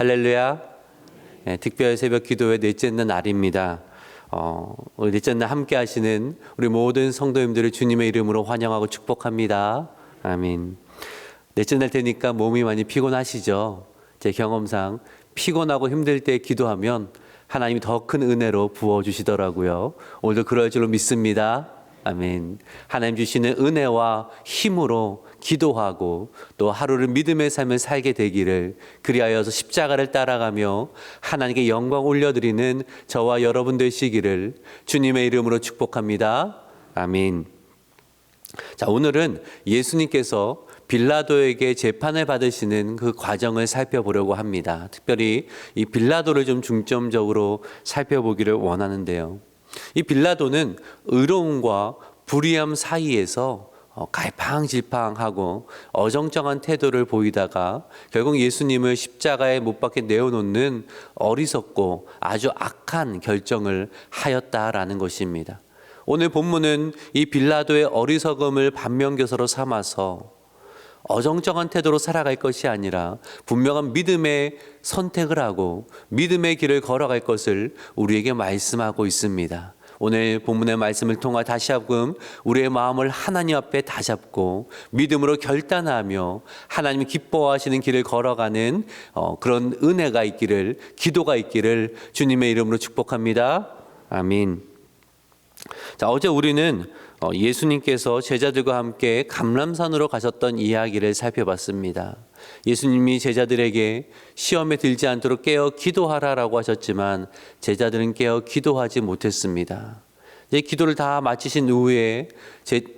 할렐루야. 네, 특별 새벽 기도회 넷째 날입니다. 우리 넷째 날 함께 하시는 우리 모든 성도님들을 주님의 이름으로 환영하고 축복합니다. 아멘. 넷째 날 되니까 몸이 많이 피곤하시죠? 제 경험상 피곤하고 힘들 때 기도하면 하나님이 더 큰 은혜로 부어주시더라고요. 오늘도 그럴 줄로 믿습니다. 아멘. 하나님 주시는 은혜와 힘으로 기도하고 또 하루를 믿음의 삶을 살게 되기를, 그리하여서 십자가를 따라가며 하나님께 영광 올려드리는 저와 여러분 되시기를 주님의 이름으로 축복합니다. 아멘. 자, 오늘은 예수님께서 빌라도에게 재판을 받으시는 그 과정을 살펴보려고 합니다. 특별히 이 빌라도를 좀 중점적으로 살펴보기를 원하는데요. 이 빌라도는 의로움과 불의함 사이에서 갈팡질팡하고 어정쩡한 태도를 보이다가 결국 예수님을 십자가에 못 박혀 내어놓는 어리석고 아주 악한 결정을 하였다라는 것입니다. 오늘 본문은 이 빌라도의 어리석음을 반면교사로 삼아서 어정쩡한 태도로 살아갈 것이 아니라 분명한 믿음의 선택을 하고 믿음의 길을 걸어갈 것을 우리에게 말씀하고 있습니다. 오늘 본문의 말씀을 통해 다시 한번 우리의 마음을 하나님 앞에 다잡고 믿음으로 결단하며 하나님이 기뻐하시는 길을 걸어가는 그런 은혜가 있기를, 기도가 있기를 주님의 이름으로 축복합니다. 아멘. 자, 어제 우리는 예수님께서 제자들과 함께 감람산으로 가셨던 이야기를 살펴봤습니다. 예수님이 제자들에게 시험에 들지 않도록 깨어 기도하라라고 하셨지만 제자들은 깨어 기도하지 못했습니다. 이제 기도를 다 마치신 후에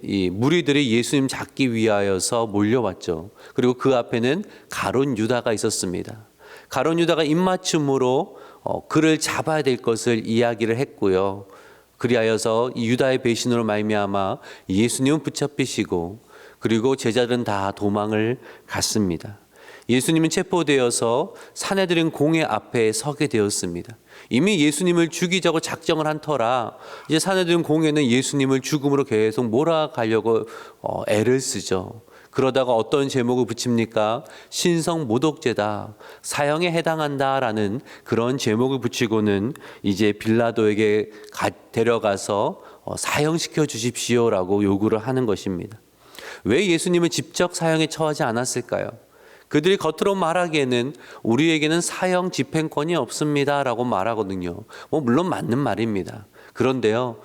이 무리들이 예수님 잡기 위하여서 몰려왔죠. 그리고 그 앞에는 가룟 유다가 있었습니다. 가룟 유다가 입맞춤으로 그를 잡아야 될 것을 이야기를 했고요. 그리하여서 이 유다의 배신으로 말미암아 예수님은 붙잡히시고 그리고 제자들은 다 도망을 갔습니다. 예수님은 체포되어서 사내들은 공회 앞에 서게 되었습니다. 이미 예수님을 죽이자고 작정을 한 터라 이제 사내들은 공회는 예수님을 죽음으로 계속 몰아가려고 애를 쓰죠. 그러다가 어떤 제목을 붙입니까? 신성모독죄다, 사형에 해당한다라는 그런 제목을 붙이고는 이제 빌라도에게 데려가서 사형시켜 주십시오라고 요구를 하는 것입니다. 왜 예수님을 직접 사형에 처하지 않았을까요? 그들이 겉으로 말하기에는 우리에게는 사형 집행권이 없습니다라고 말하거든요. 물론 맞는 말입니다. 그런데요,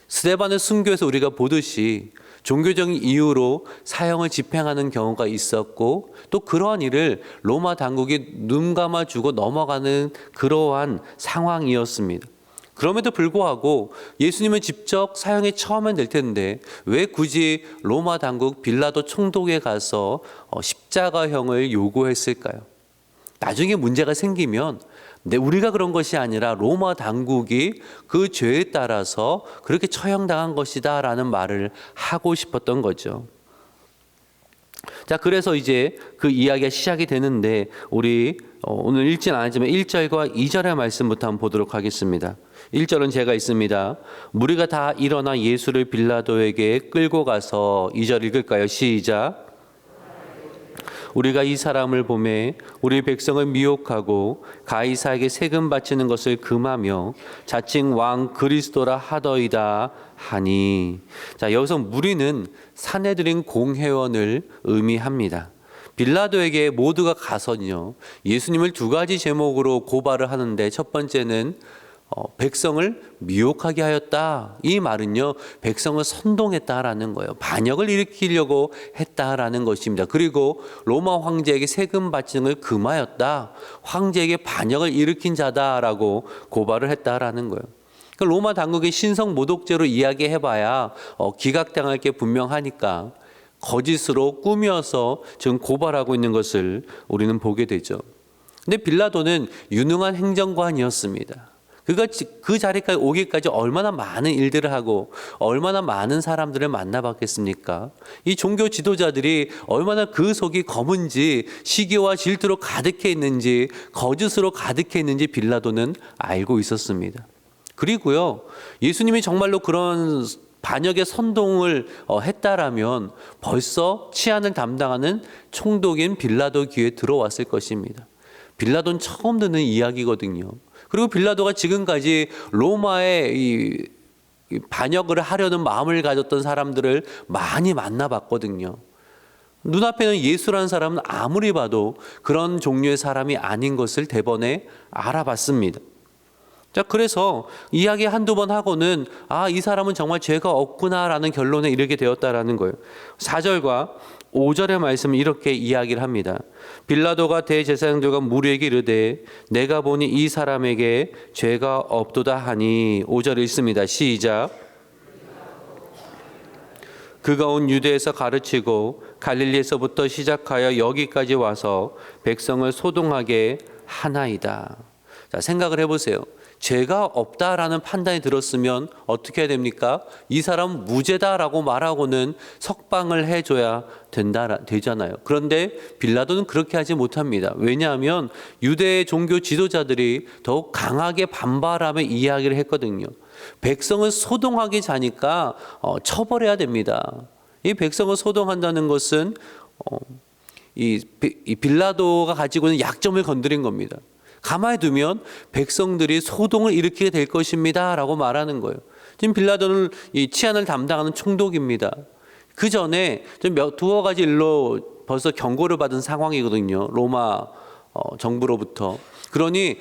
스데반을 순교해서 우리가 보듯이 종교적인 이유로 사형을 집행하는 경우가 있었고 또 그러한 일을 로마 당국이 눈 감아주고 넘어가는 그러한 상황이었습니다. 그럼에도 불구하고 예수님은 직접 사형에 처하면 될 텐데 왜 굳이 로마 당국 빌라도 총독에 가서 십자가형을 요구했을까요? 나중에 문제가 생기면 우리가 그런 것이 아니라 로마 당국이 그 죄에 따라서 그렇게 처형당한 것이다 라는 말을 하고 싶었던 거죠. 자, 그래서 이제 그 이야기가 시작이 되는데 우리 오늘 읽진 않았지만 1절과 2절의 말씀부터 한번 보도록 하겠습니다. 1절은 제가 있습니다. 무리가 다 일어나 예수를 빌라도에게 끌고 가서 2절 읽을까요? 시작. 우리가 이 사람을 보매 우리 백성을 미혹하고 가이사에게 세금 바치는 것을 금하며 자칭 왕 그리스도라 하더이다 하니. 자, 여기서 무리는 사내들인 공회원을 의미합니다. 빌라도에게 모두가 가서요 예수님을 두 가지 제목으로 고발을 하는데 첫 번째는 백성을 미혹하게 하였다. 이 말은요 백성을 선동했다라는 거예요. 반역을 일으키려고 했다라는 것입니다. 그리고 로마 황제에게 세금 바치는 걸 금하였다. 황제에게 반역을 일으킨 자다라고 고발을 했다라는 거예요. 그러니까 로마 당국의 신성 모독죄로 이야기해봐야 기각당할 게 분명하니까 거짓으로 꾸며서 지금 고발하고 있는 것을 우리는 보게 되죠. 근데 빌라도는 유능한 행정관이었습니다. 그가 그 자리까지 오기까지 얼마나 많은 일들을 하고 얼마나 많은 사람들을 만나봤겠습니까? 이 종교 지도자들이 얼마나 그 속이 검은지 시기와 질투로 가득해 있는지 거짓으로 가득해 있는지 빌라도는 알고 있었습니다. 그리고요 예수님이 정말로 그런 반역의 선동을 했다라면 벌써 치안을 담당하는 총독인 빌라도 귀에 들어왔을 것입니다. 빌라도는 처음 듣는 이야기거든요. 그리고 빌라도가 지금까지 로마의 이 반역을 하려는 마음을 가졌던 사람들을 많이 만나봤거든요. 눈앞에는 예수라는 사람은 아무리 봐도 그런 종류의 사람이 아닌 것을 대번에 알아봤습니다. 자, 그래서 이야기 한두 번 하고는 이 사람은 정말 죄가 없구나라는 결론에 이르게 되었다라는 거예요. 4절과 5절의 말씀은 이렇게 이야기를 합니다. 빌라도가 대제사장들과 무리에게 이르되 내가 보니 이 사람에게 죄가 없도다 하니 5절 읽습니다. 시작. 그가 온 유대에서 가르치고 갈릴리에서부터 시작하여 여기까지 와서 백성을 소동하게 하나이다. 자, 생각을 해보세요. 죄가 없다라는 판단이 들었으면 어떻게 해야 됩니까? 이 사람은 무죄다라고 말하고는 석방을 해줘야 되잖아요. 그런데 빌라도는 그렇게 하지 못합니다. 왜냐하면 유대 종교 지도자들이 더욱 강하게 반발하며 이야기를 했거든요. 백성을 소동하게 자니까 처벌해야 됩니다. 이 백성을 소동한다는 것은 이 빌라도가 가지고 있는 약점을 건드린 겁니다. 가만히 두면 백성들이 소동을 일으키게 될 것입니다 라고 말하는 거예요. 지금 빌라도는 이 치안을 담당하는 총독입니다. 그 전에 두어 가지 일로 벌써 경고를 받은 상황이거든요. 로마 정부로부터. 그러니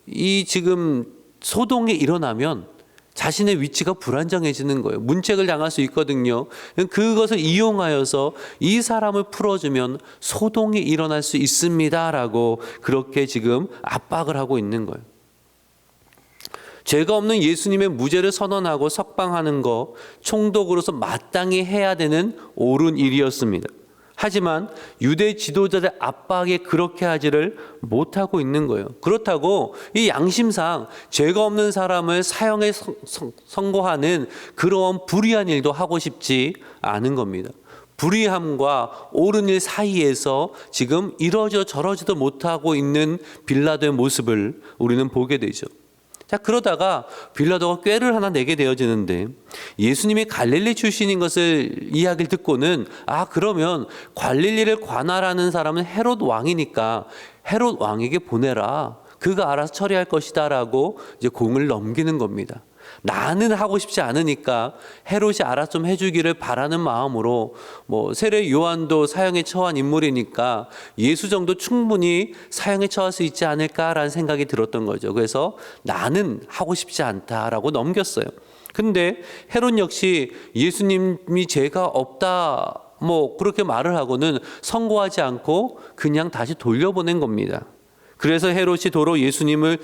이 지금 소동이 일어나면 자신의 위치가 불안정해지는 거예요. 문책을 당할 수 있거든요. 그것을 이용하여서 이 사람을 풀어주면 소동이 일어날 수 있습니다라고 그렇게 지금 압박을 하고 있는 거예요. 죄가 없는 예수님의 무죄를 선언하고 석방하는 거 총독으로서 마땅히 해야 되는 옳은 일이었습니다. 하지만 유대 지도자들의 압박에 그렇게 하지를 못하고 있는 거예요. 그렇다고 이 양심상 죄가 없는 사람을 사형에 선고하는 그런 불의한 일도 하고 싶지 않은 겁니다. 불의함과 옳은 일 사이에서 지금 이러저 저러지도 못하고 있는 빌라도의 모습을 우리는 보게 되죠. 자, 그러다가 빌라도가 꾀를 하나 내게 되어지는데 예수님이 갈릴리 출신인 것을 이야기를 듣고는 그러면 갈릴리를 관할하는 사람은 헤롯 왕이니까 헤롯 왕에게 보내라. 그가 알아서 처리할 것이다 라고 이제 공을 넘기는 겁니다. 나는 하고 싶지 않으니까 헤롯이 알아서 좀 해주기를 바라는 마음으로 세례 요한도 사형에 처한 인물이니까 예수 정도 충분히 사형에 처할 수 있지 않을까라는 생각이 들었던 거죠. 그래서 나는 하고 싶지 않다라고 넘겼어요. 근데 헤롯 역시 예수님이 죄가 없다 그렇게 말을 하고는 선고하지 않고 그냥 다시 돌려보낸 겁니다. 그래서 헤롯이 도로 예수님을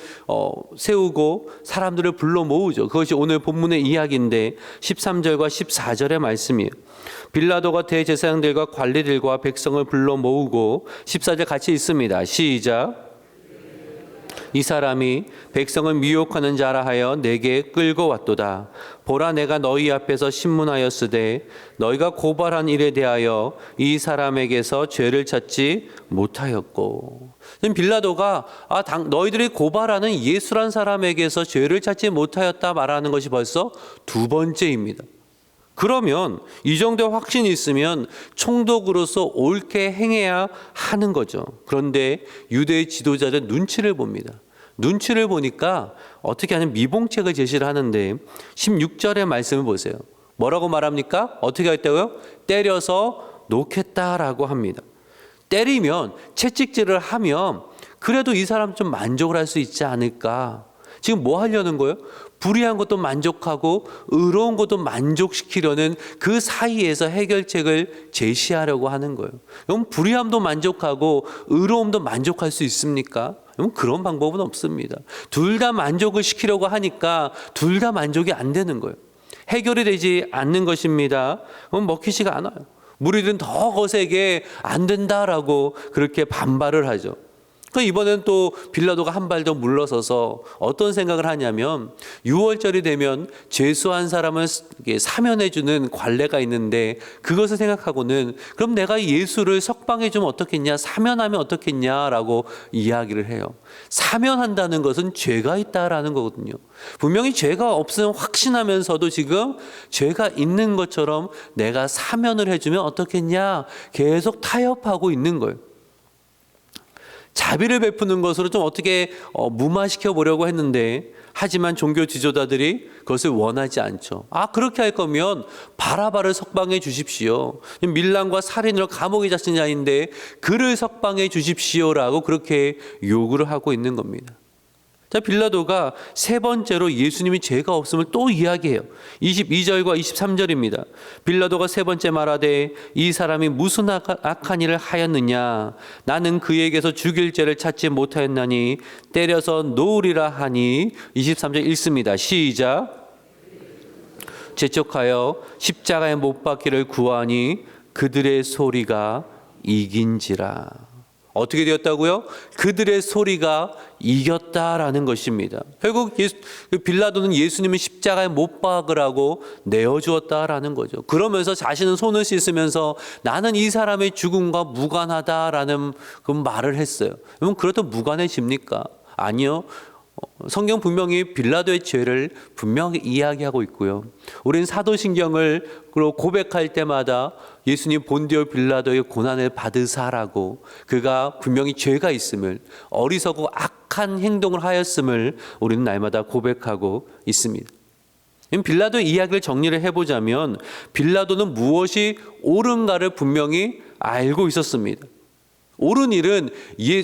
세우고 사람들을 불러 모으죠. 그것이 오늘 본문의 이야기인데 13절과 14절의 말씀이에요. 빌라도가 대제사장들과 관리들과 백성을 불러 모으고 14절 같이 있습니다. 시작. 이 사람이 백성을 미혹하는 자라 하여 내게 끌고 왔도다. 보라, 내가 너희 앞에서 신문하였으되 너희가 고발한 일에 대하여 이 사람에게서 죄를 찾지 못하였고. 빌라도가 너희들이 고발하는 예수란 사람에게서 죄를 찾지 못하였다 말하는 것이 벌써 두 번째입니다. 그러면 이 정도의 확신이 있으면 총독으로서 옳게 행해야 하는 거죠. 그런데 유대의 지도자들 눈치를 봅니다. 눈치를 보니까 어떻게 하는 미봉책을 제시를 하는데 16절의 말씀을 보세요. 뭐라고 말합니까? 어떻게 했다고요? 때려서 놓겠다라고 합니다. 때리면 채찍질을 하면 그래도 이 사람 좀 만족을 할 수 있지 않을까. 지금 뭐 하려는 거예요? 불의한 것도 만족하고 의로운 것도 만족시키려는 그 사이에서 해결책을 제시하려고 하는 거예요. 그럼 불의함도 만족하고 의로움도 만족할 수 있습니까? 그런 방법은 없습니다. 둘 다 만족을 시키려고 하니까 둘 다 만족이 안 되는 거예요. 해결이 되지 않는 것입니다. 그럼 먹히지가 않아요. 무리들은 더 거세게 안 된다라고 그렇게 반발을 하죠. 이번엔 또 빌라도가 한 발 더 물러서서 어떤 생각을 하냐면 6월절이 되면 죄수한 사람을 사면해주는 관례가 있는데 그것을 생각하고는 그럼 내가 예수를 석방해주면 어떻겠냐, 사면하면 어떻겠냐라고 이야기를 해요. 사면한다는 것은 죄가 있다라는 거거든요. 분명히 죄가 없으면 확신하면서도 지금 죄가 있는 것처럼 내가 사면을 해주면 어떻겠냐 계속 타협하고 있는 거예요. 자비를 베푸는 것으로 좀 어떻게 무마시켜 보려고 했는데, 하지만 종교 지도자들이 그것을 원하지 않죠. 그렇게 할 거면 바라바를 석방해 주십시오. 밀란과 살인으로 감옥에 갇힌 자인데 그를 석방해 주십시오라고 그렇게 요구를 하고 있는 겁니다. 자, 빌라도가 세 번째로 예수님이 죄가 없음을 또 이야기해요. 22절과 23절입니다. 빌라도가 세 번째 말하되 이 사람이 무슨 악한 일을 하였느냐? 나는 그에게서 죽일 죄를 찾지 못하였나니 때려서 놓으리라 하니. 23절 읽습니다. 시작. 재촉하여 십자가에 못 박기를 구하니 그들의 소리가 이긴지라. 어떻게 되었다고요? 그들의 소리가 이겼다라는 것입니다. 결국 빌라도는 예수님을 십자가에 못 박으라고 내어주었다라는 거죠. 그러면서 자신은 손을 씻으면서 나는 이 사람의 죽음과 무관하다라는 그 말을 했어요. 그럼 그렇다고 무관해집니까? 아니요. 성경 분명히 빌라도의 죄를 분명히 이야기하고 있고요. 우리는 사도신경을 고백할 때마다 예수님 본디오 빌라도의 고난을 받으사라고, 그가 분명히 죄가 있음을, 어리석고 악한 행동을 하였음을 우리는 날마다 고백하고 있습니다. 빌라도의 이야기를 정리를 해보자면 빌라도는 무엇이 옳은가를 분명히 알고 있었습니다. 옳은 일은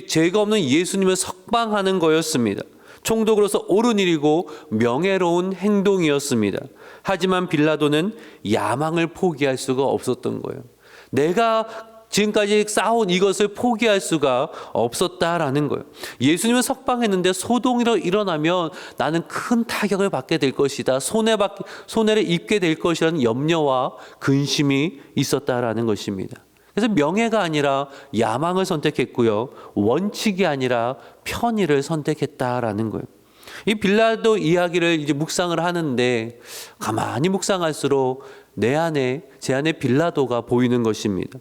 죄가 없는 예수님을 석방하는 거였습니다. 총독으로서 옳은 일이고 명예로운 행동이었습니다. 하지만 빌라도는 야망을 포기할 수가 없었던 거예요. 내가 지금까지 쌓아온 이것을 포기할 수가 없었다라는 거예요. 예수님을 석방했는데 소동이 일어나면 나는 큰 타격을 받게 될 것이다, 손해를 입게 될 것이라는 염려와 근심이 있었다라는 것입니다. 그래서 명예가 아니라 야망을 선택했고요, 원칙이 아니라 편의를 선택했다라는 거예요. 이 빌라도 이야기를 이제 묵상을 하는데 가만히 묵상할수록 제 안에 빌라도가 보이는 것입니다.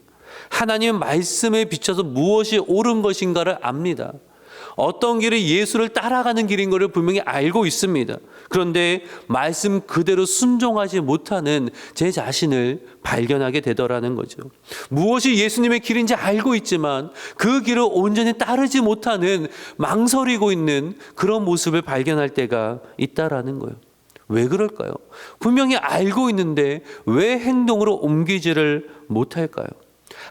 하나님의 말씀에 비춰서 무엇이 옳은 것인가를 압니다. 어떤 길이 예수를 따라가는 길인 것을 분명히 알고 있습니다. 그런데 말씀 그대로 순종하지 못하는 제 자신을 발견하게 되더라는 거죠. 무엇이 예수님의 길인지 알고 있지만 그 길을 온전히 따르지 못하는, 망설이고 있는 그런 모습을 발견할 때가 있다라는 거예요. 왜 그럴까요? 분명히 알고 있는데 왜 행동으로 옮기지를 못할까요?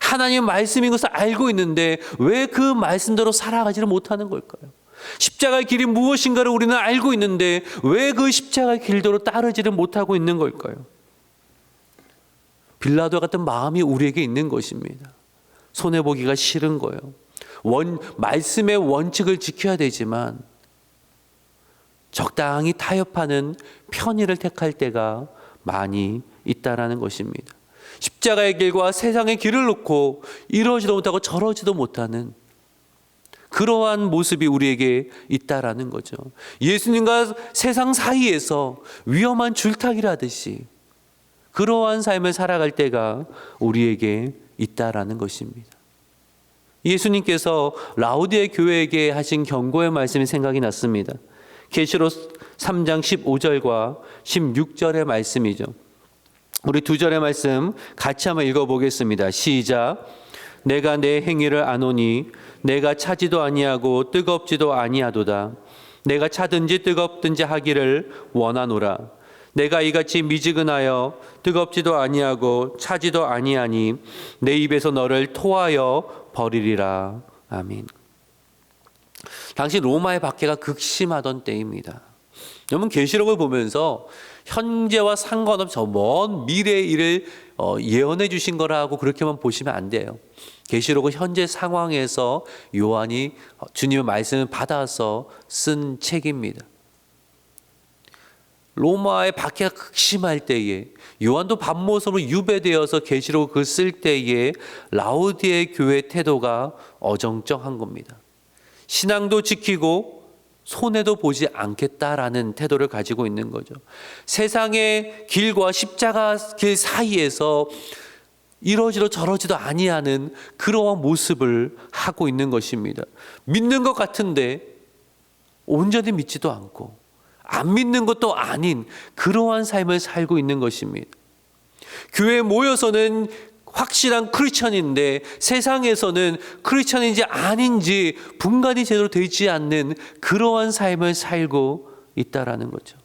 하나님의 말씀인 것을 알고 있는데 왜 그 말씀대로 살아가지를 못하는 걸까요? 십자가의 길이 무엇인가를 우리는 알고 있는데 왜 그 십자가의 길대로 따르지를 못하고 있는 걸까요? 빌라도 같은 마음이 우리에게 있는 것입니다. 손해보기가 싫은 거예요. 말씀의 원칙을 지켜야 되지만 적당히 타협하는 편의를 택할 때가 많이 있다라는 것입니다. 십자가의 길과 세상의 길을 놓고 이러지도 못하고 저러지도 못하는 그러한 모습이 우리에게 있다라는 거죠. 예수님과 세상 사이에서 위험한 줄타기라듯이 그러한 삶을 살아갈 때가 우리에게 있다라는 것입니다. 예수님께서 라오디에 교회에게 하신 경고의 말씀이 생각이 났습니다. 계시록 3장 15절과 16절의 말씀이죠. 우리 두 절의 말씀 같이 한번 읽어보겠습니다. 시작. 내가 내 행위를 아노니 내가 차지도 아니하고 뜨겁지도 아니하도다. 내가 차든지 뜨겁든지 하기를 원하노라. 내가 이같이 미지근하여 뜨겁지도 아니하고 차지도 아니하니 내 입에서 너를 토하여 버리리라. 아멘. 당시 로마의 박해가 극심하던 때입니다. 여러분, 계시록을 보면서 현재와 상관없이 저 먼 미래의 일을 예언해 주신 거라고 그렇게만 보시면 안 돼요. 계시록은 현재 상황에서 요한이 주님의 말씀을 받아서 쓴 책입니다. 로마의 박해가 극심할 때에 요한도 밤모섬으로 유배되어서 계시록을 그 쓸 때에 라오디에 교회의 태도가 어정쩡한 겁니다. 신앙도 지키고 손해도 보지 않겠다라는 태도를 가지고 있는 거죠. 세상의 길과 십자가 길 사이에서 이러지도 저러지도 아니하는 그러한 모습을 하고 있는 것입니다. 믿는 것 같은데 온전히 믿지도 않고 안 믿는 것도 아닌 그러한 삶을 살고 있는 것입니다. 교회에 모여서는 확실한 크리스천인데 세상에서는 크리스천인지 아닌지 분간이 제대로 되지 않는 그러한 삶을 살고 있다라는 거죠.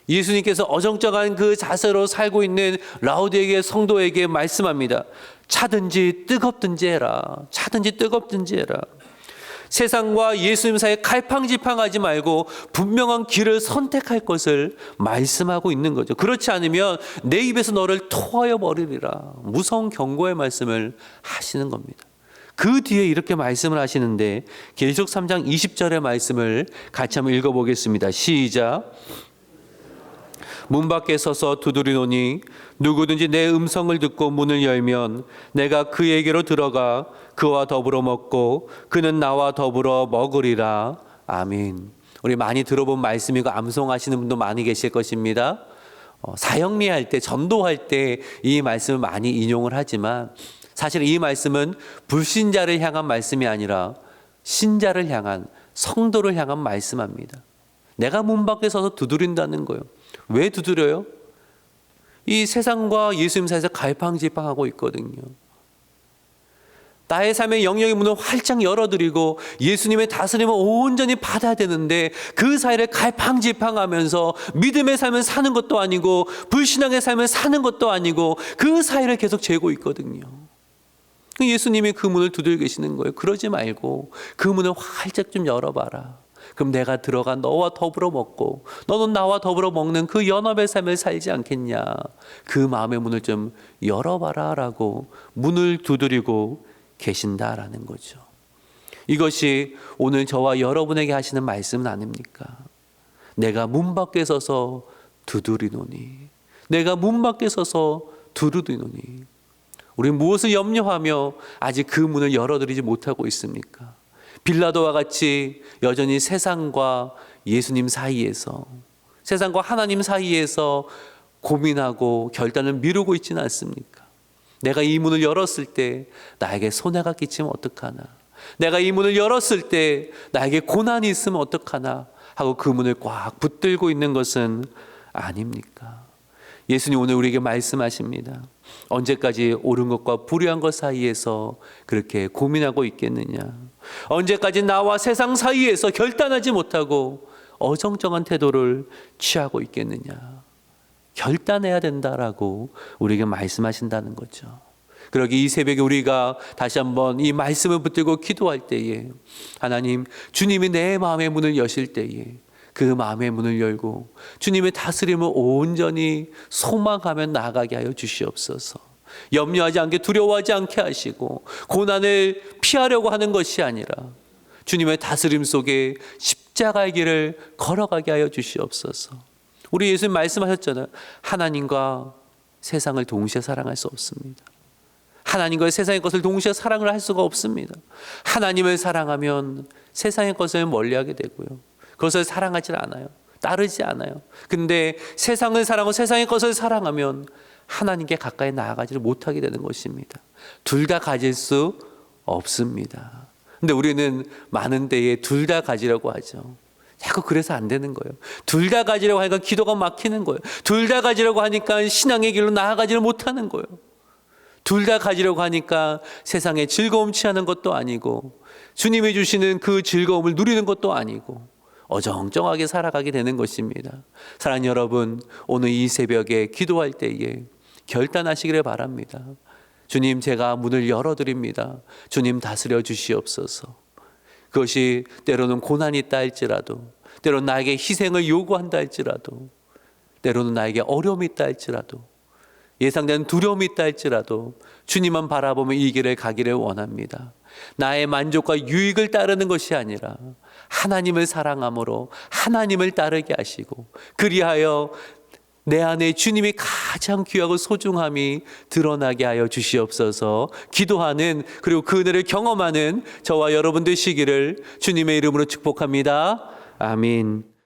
예수님께서 어정쩡한 그 자세로 살고 있는 라오디게의 성도에게 말씀합니다. 차든지 뜨겁든지 해라. 차든지 뜨겁든지 해라. 세상과 예수님 사이에 갈팡질팡하지 말고 분명한 길을 선택할 것을 말씀하고 있는 거죠. 그렇지 않으면 내 입에서 너를 토하여 버리리라. 무서운 경고의 말씀을 하시는 겁니다. 그 뒤에 이렇게 말씀을 하시는데 계시록 3장 20절의 말씀을 같이 한번 읽어보겠습니다. 시작. 문 밖에 서서 두드리노니 누구든지 내 음성을 듣고 문을 열면 내가 그에게로 들어가 그와 더불어 먹고 그는 나와 더불어 먹으리라. 아멘. 우리 많이 들어본 말씀이고 암송하시는 분도 많이 계실 것입니다. 사형리할 때, 전도할 때 이 말씀을 많이 인용을 하지만 사실 이 말씀은 불신자를 향한 말씀이 아니라 신자를 향한, 성도를 향한 말씀합니다. 내가 문 밖에 서서 두드린다는 거예요. 왜 두드려요? 이 세상과 예수님 사이에서 갈팡질팡하고 있거든요. 나의 삶의 영역의 문을 활짝 열어드리고 예수님의 다스림을 온전히 받아야 되는데 그 사이를 갈팡질팡하면서 믿음의 삶을 사는 것도 아니고 불신앙의 삶을 사는 것도 아니고 그 사이를 계속 재고 있거든요. 예수님이 그 문을 두들겨 계시는 거예요. 그러지 말고 그 문을 활짝 좀 열어봐라. 그럼 내가 들어가 너와 더불어 먹고 너는 나와 더불어 먹는 그 연합의 삶을 살지 않겠냐. 그 마음의 문을 좀 열어봐라 라고 문을 두드리고 계신다라는 거죠. 이것이 오늘 저와 여러분에게 하시는 말씀은 아닙니까? 내가 문 밖에 서서 두드리노니, 내가 문 밖에 서서 두드리노니, 우리 무엇을 염려하며 아직 그 문을 열어드리지 못하고 있습니까? 빌라도와 같이 여전히 세상과 예수님 사이에서, 세상과 하나님 사이에서 고민하고 결단을 미루고 있지는 않습니까? 내가 이 문을 열었을 때 나에게 손해가 끼치면 어떡하나, 내가 이 문을 열었을 때 나에게 고난이 있으면 어떡하나 하고 그 문을 꽉 붙들고 있는 것은 아닙니까? 예수님 오늘 우리에게 말씀하십니다. 언제까지 옳은 것과 불의한 것 사이에서 그렇게 고민하고 있겠느냐? 언제까지 나와 세상 사이에서 결단하지 못하고 어정쩡한 태도를 취하고 있겠느냐? 결단해야 된다라고 우리에게 말씀하신다는 거죠. 그러기 이 새벽에 우리가 다시 한번 이 말씀을 붙들고 기도할 때에 하나님, 주님이 내 마음의 문을 여실 때에 그 마음의 문을 열고 주님의 다스림을 온전히 소망하며 나아가게 하여 주시옵소서. 염려하지 않게, 두려워하지 않게 하시고 고난을 피하려고 하는 것이 아니라 주님의 다스림 속에 십자가의 길을 걸어가게 하여 주시옵소서. 우리 예수님 말씀하셨잖아요. 하나님과 세상을 동시에 사랑할 수 없습니다. 하나님과 세상의 것을 동시에 사랑을 할 수가 없습니다. 하나님을 사랑하면 세상의 것을 멀리하게 되고요, 그것을 사랑하지 않아요. 따르지 않아요. 근데 세상을 사랑하고 세상의 것을 사랑하면 하나님께 가까이 나아가지를 못하게 되는 것입니다. 둘 다 가질 수 없습니다. 근데 우리는 많은 때에 둘 다 가지려고 하죠. 자꾸 그래서 안 되는 거예요. 둘 다 가지려고 하니까 기도가 막히는 거예요. 둘 다 가지려고 하니까 신앙의 길로 나아가지를 못하는 거예요. 둘 다 가지려고 하니까 세상에 즐거움 취하는 것도 아니고 주님이 주시는 그 즐거움을 누리는 것도 아니고 어정쩡하게 살아가게 되는 것입니다. 사랑하는 여러분, 오늘 이 새벽에 기도할 때에 결단하시기를 바랍니다. 주님, 제가 문을 열어드립니다. 주님, 다스려 주시옵소서. 그것이 때로는 고난이 있다 할지라도, 때로는 나에게 희생을 요구한다 할지라도, 때로는 나에게 어려움이 있다 할지라도, 예상되는 두려움이 있다 할지라도 주님만 바라보며 이 길을 가기를 원합니다. 나의 만족과 유익을 따르는 것이 아니라 하나님을 사랑함으로 하나님을 따르게 하시고, 그리하여 내 안에 주님이 가장 귀하고 소중함이 드러나게 하여 주시옵소서. 기도하는, 그리고 그 은혜를 경험하는 저와 여러분 되시기를 주님의 이름으로 축복합니다. 아멘.